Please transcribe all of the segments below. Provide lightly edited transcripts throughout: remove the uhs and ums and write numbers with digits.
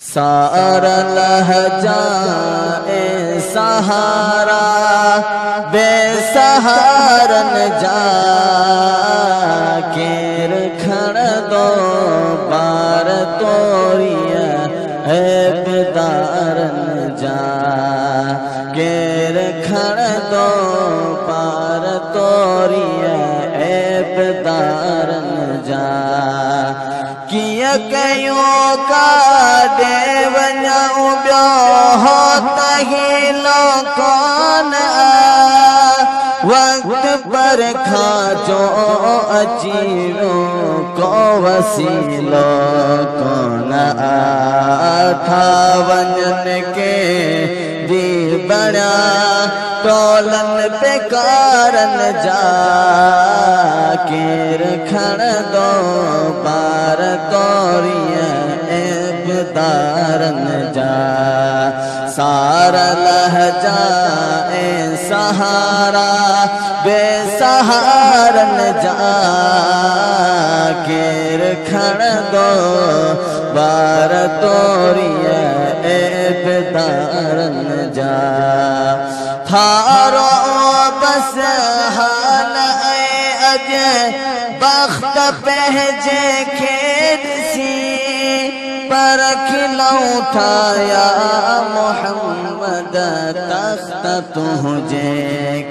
सारा लहजा ए सहारा बेसहारन जा के रखण दो बार तोरिया बेदारन जा के रखण दो बार तोरिया बेदारन जा किया कयों का देवना उब्यो होता ही लोकौन वक्त पर खाजो अजीरो को वसीलो कौन था वंजन के दी बड़ा टोलन बेकारन जा के रखण दो बार तोरिया बेदारन जा सारा लहजा ए सहारा बेसहारन जा के रखण दो बार तोरिया बेदारन जा थारो बस हाल अज बख्त पहजे खेद सी पर खिलौं उठाया मोहम्मद तख्त तुझे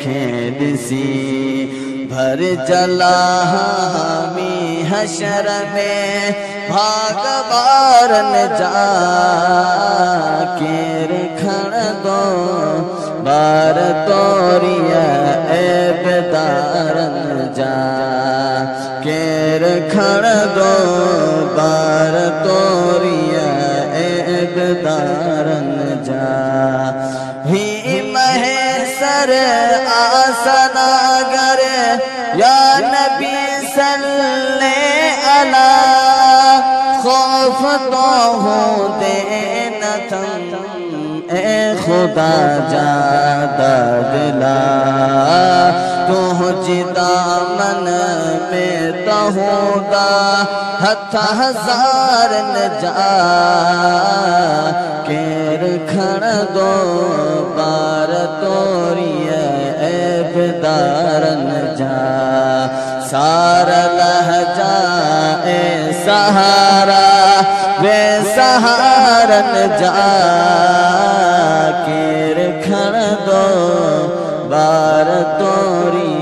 खेद सी भर चला हामी हशर में भाग बारन जा के रखण दो बार तोरिया बेदारन जा के रखण दो बार तोरिया बेदारन जा ही महेसर आसनागर या नबी सल्ले अला खौफ तो हो दे न थम ए खुदा जादा दिला तुझ दामन में तहूदा हथ हजार न जा के रखण दो बार तोरिया बेदारन जा सारा लहजा ए सहारा बेसहारन जा के रखण दो बार तोरी